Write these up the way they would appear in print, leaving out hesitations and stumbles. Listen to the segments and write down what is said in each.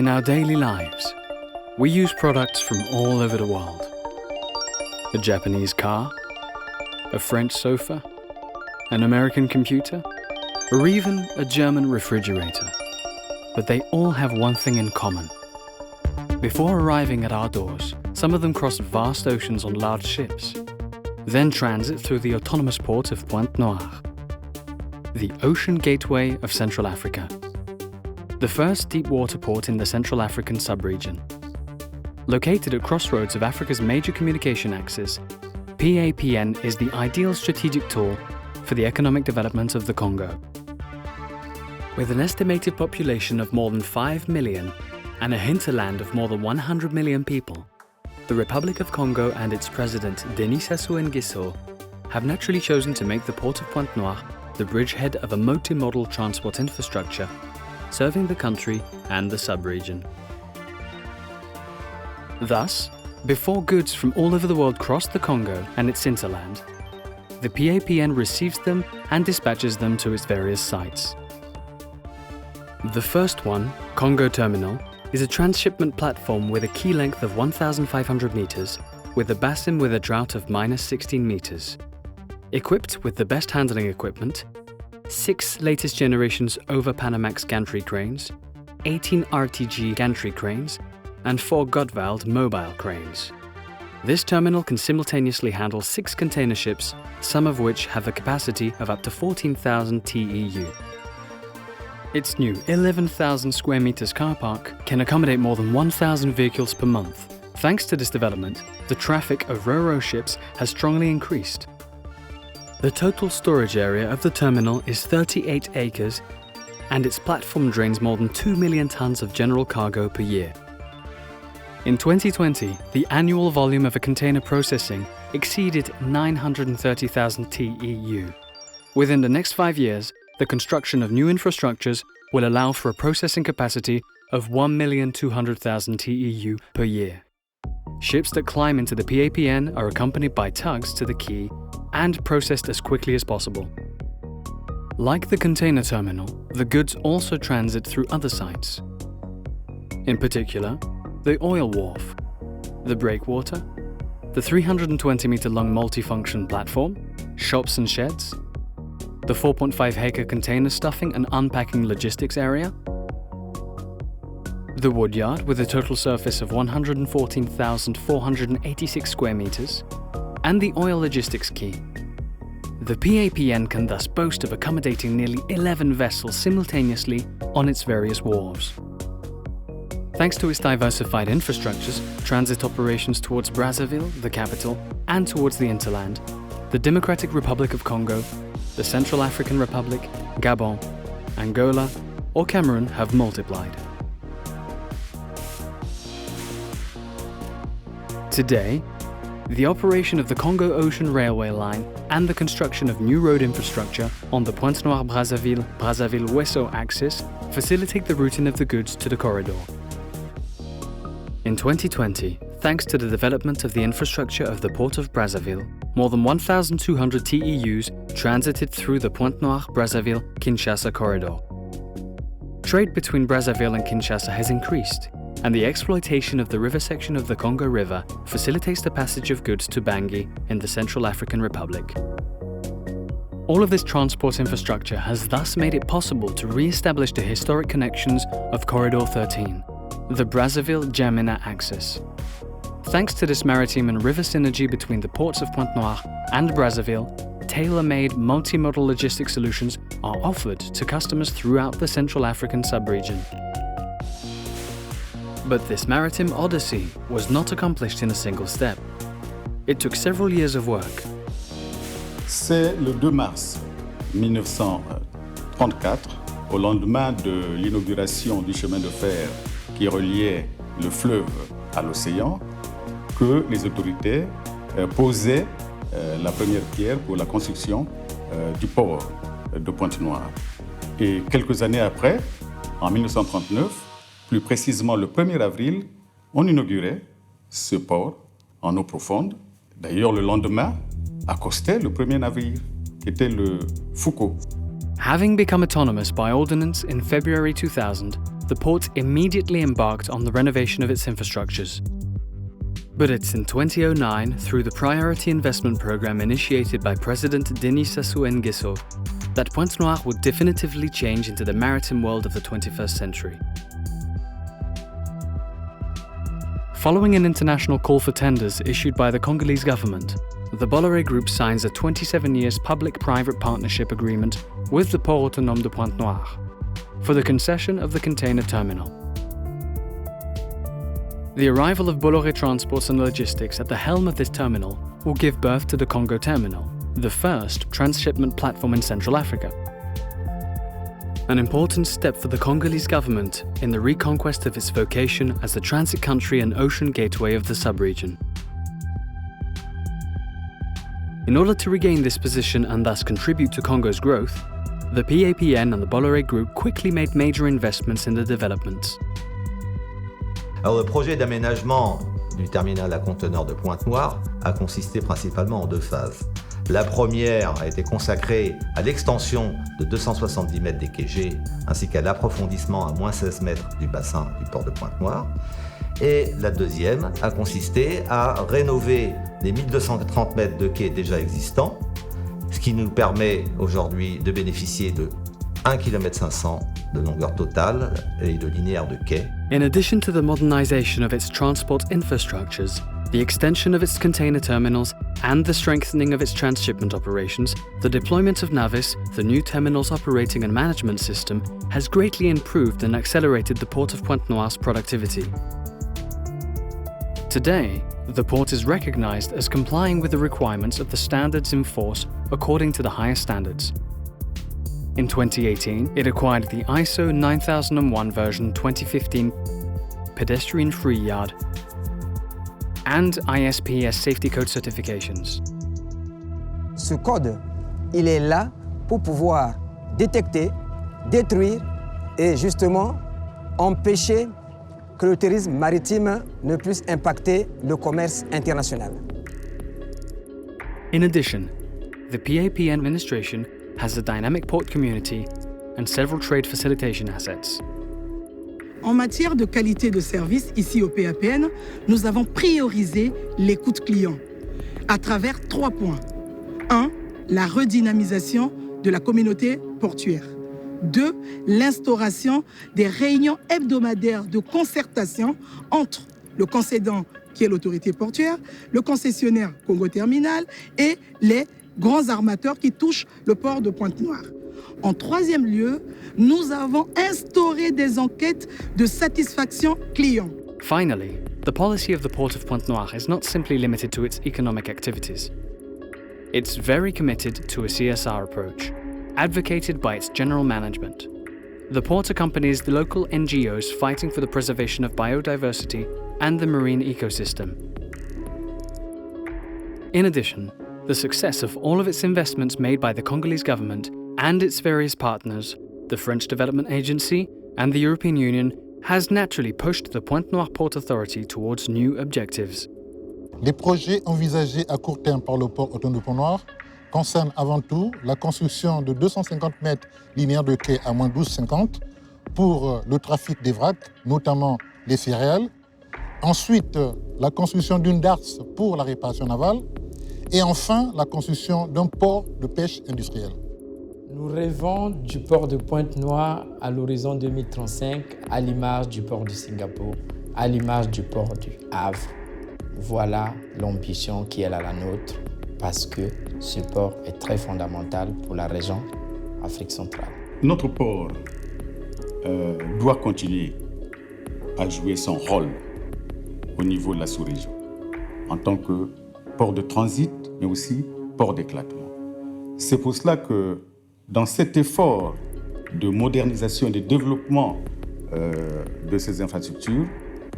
In our daily lives, we use products from all over the world. A Japanese car, a French sofa, an American computer, or even a German refrigerator. But they all have one thing in common. Before arriving at our doors, some of them cross vast oceans on large ships, then transit through the autonomous port of Pointe-Noire, the ocean gateway of Central Africa, the first deep-water port in the Central African sub-region. Located at crossroads of Africa's major communication axis, PAPN is the ideal strategic tool for the economic development of the Congo. With an estimated population of more than 5 million and a hinterland of more than 100 million people, the Republic of Congo and its president Denis Sassou Nguesso have naturally chosen to make the port of Pointe-Noire the bridgehead of a multimodal transport infrastructure serving the country and the sub-region. Thus, before goods from all over the world cross the Congo and its hinterland, the PAPN receives them and dispatches them to its various sites. The first one, Congo Terminal, is a transshipment platform with a quay length of 1,500 meters, with a basin with a draught of -16 meters. Equipped with the best handling equipment, 6 latest generations over Panamax gantry cranes, 18 RTG gantry cranes, and 4 Gotthard mobile cranes. This terminal can simultaneously handle 6 container ships, some of which have a capacity of up to 14,000 TEU. Its new 11,000 square meters car park can accommodate more than 1,000 vehicles per month. Thanks to this development, the traffic of Ro-Ro ships has strongly increased. The total storage area of the terminal is 38 acres, and its platform drains more than 2 million tons of general cargo per year. In 2020, the annual volume of a container processing exceeded 930,000 TEU. Within the next 5 years, the construction of new infrastructures will allow for a processing capacity of 1,200,000 TEU per year. Ships that climb into the PAPN are accompanied by tugs to the quay and processed as quickly as possible. Like the container terminal, the goods also transit through other sites. In particular, the oil wharf, the breakwater, the 320-meter-long multifunction platform, shops and sheds, the 4.5-acre container stuffing and unpacking logistics area, the woodyard with a total surface of 114,486 square meters, and the oil logistics quay. The PAPN can thus boast of accommodating nearly 11 vessels simultaneously on its various wharves. Thanks to its diversified infrastructures, transit operations towards Brazzaville, the capital, and towards the hinterland, the Democratic Republic of Congo, the Central African Republic, Gabon, Angola, or Cameroon have multiplied. Today, the operation of the Congo Ocean Railway Line and the construction of new road infrastructure on the Pointe-Noire-Brazzaville, Brazzaville-Ouesso axis facilitate the routing of the goods to the corridor. In 2020, thanks to the development of the infrastructure of the port of Brazzaville, more than 1,200 TEUs transited through the Pointe-Noire-Brazzaville-Kinshasa corridor. Trade between Brazzaville and Kinshasa has increased, and the exploitation of the river section of the Congo River facilitates the passage of goods to Bangui in the Central African Republic. All of this transport infrastructure has thus made it possible to re-establish the historic connections of Corridor 13, the Brazzaville-Djamena axis. Thanks to this maritime and river synergy between the ports of Pointe-Noire and Brazzaville, tailor-made multimodal logistics solutions are offered to customers throughout the Central African sub-region. But this maritime odyssey was not accomplished in a single step. It took several years of work. C'est le 2 mars 1934, au lendemain de l'inauguration du chemin de fer qui reliait le fleuve à l'océan, que les autorités posaient la première pierre pour la construction du port de Pointe-Noire. Et quelques années après, en 1939, plus précisément le 1er avril, on inaugurait ce port en eau profonde. D'ailleurs, le lendemain, accostait le premier navire, qui était le Foucault. Having become autonomous by ordinance in February 2000, the port immediately embarked on the renovation of its infrastructures. But it's in 2009, through the Priority Investment Programme initiated by President Denis Sassou Nguesso, that Pointe-Noire would definitively change into the maritime world of the 21st century. Following an international call for tenders issued by the Congolese government, the Bolloré Group signs a 27 years public-private partnership agreement with the Port Autonome de Pointe-Noire for the concession of the container terminal. The arrival of Bolloré Transports and Logistics at the helm of this terminal will give birth to the Congo Terminal, the first transshipment platform in Central Africa. An important step for the Congolese government in the reconquest of its vocation as the transit country and ocean gateway of the sub-region. In order to regain this position and thus contribute to Congo's growth, the PAPN and the Bolloré Group quickly made major investments in the developments. Alors, le projet d'aménagement du terminal à conteneurs de Pointe-Noire a consisté principalement en deux phases. La première a été consacrée à l'extension de 270 mètres des quais G, ainsi qu'à l'approfondissement à moins 16 mètres du bassin du port de Pointe-Noire. Et la deuxième a consisté à rénover les 1230 mètres de quais déjà existants, ce qui nous permet aujourd'hui de bénéficier de 1,5 km de longueur totale et de linéaire de quais. In addition to the modernization of its transport infrastructures, the extension of its container terminals, and the strengthening of its transshipment operations, the deployment of Navis, the new terminal's operating and management system, has greatly improved and accelerated the Port of Pointe-Noire's productivity. Today, the port is recognized as complying with the requirements of the standards in force according to the highest standards. In 2018, it acquired the ISO 9001 version 2015 pedestrian-free yard and ISPS safety code certifications. Ce code, il est là pour pouvoir détecter, détruire et justement empêcher que le tourisme maritime ne puisse impacter le commerce international. In addition, the PAPN administration has a dynamic port community and several trade facilitation assets. En matière de qualité de service, ici au PAPN, nous avons priorisé l'écoute client à travers 3 points. 1. La redynamisation de la communauté portuaire. 2. L'instauration des réunions hebdomadaires de concertation entre le concédant, qui est l'autorité portuaire, le concessionnaire Congo Terminal et les grands armateurs qui touchent le port de Pointe-Noire. En 3e lieu, nous avons instauré des enquêtes de satisfaction client. Finally, the policy of the Port of Pointe-Noire is not simply limited to its economic activities. It's very committed to a CSR approach, advocated by its general management. The port accompanies the local NGOs fighting for the preservation of biodiversity and the marine ecosystem. In addition, the success of all of its investments made by the Congolese government and its various partners, the French Development Agency and the European Union, has naturally pushed the Pointe-Noire Port Authority towards new objectives. Les projets envisagés à court terme par le port autonome de Pointe-Noire concernent avant tout la construction de 250 mètres linéaires de quai à moins 12,50 pour le trafic des vracs, notamment les céréales. Ensuite, la construction d'une darse pour la réparation navale. Et enfin, la construction d'un port de pêche industrielle. Nous rêvons du port de Pointe-Noire à l'horizon 2035, à l'image du port de Singapour, à l'image du port du Havre. Voilà l'ambition qui est la nôtre, parce que ce port est très fondamental pour la région Afrique centrale. Notre port doit continuer à jouer son rôle au niveau de la sous-région, en tant que port de transit, mais aussi port d'éclatement. C'est pour cela que dans cet effort de modernisation et de développement de ces infrastructures,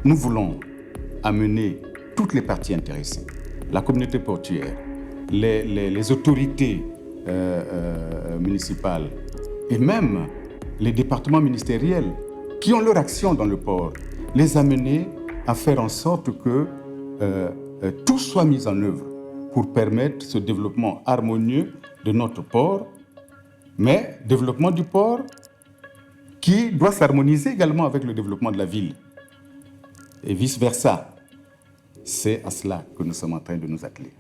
nous voulons amener toutes les parties intéressées, la communauté portuaire, les autorités municipales et même les départements ministériels qui ont leur action dans le port, les amener à faire en sorte que tout soit mis en œuvre pour permettre ce développement harmonieux de notre port, mais développement du port qui doit s'harmoniser également avec le développement de la ville et vice-versa. C'est à cela que nous sommes en train de nous atteler.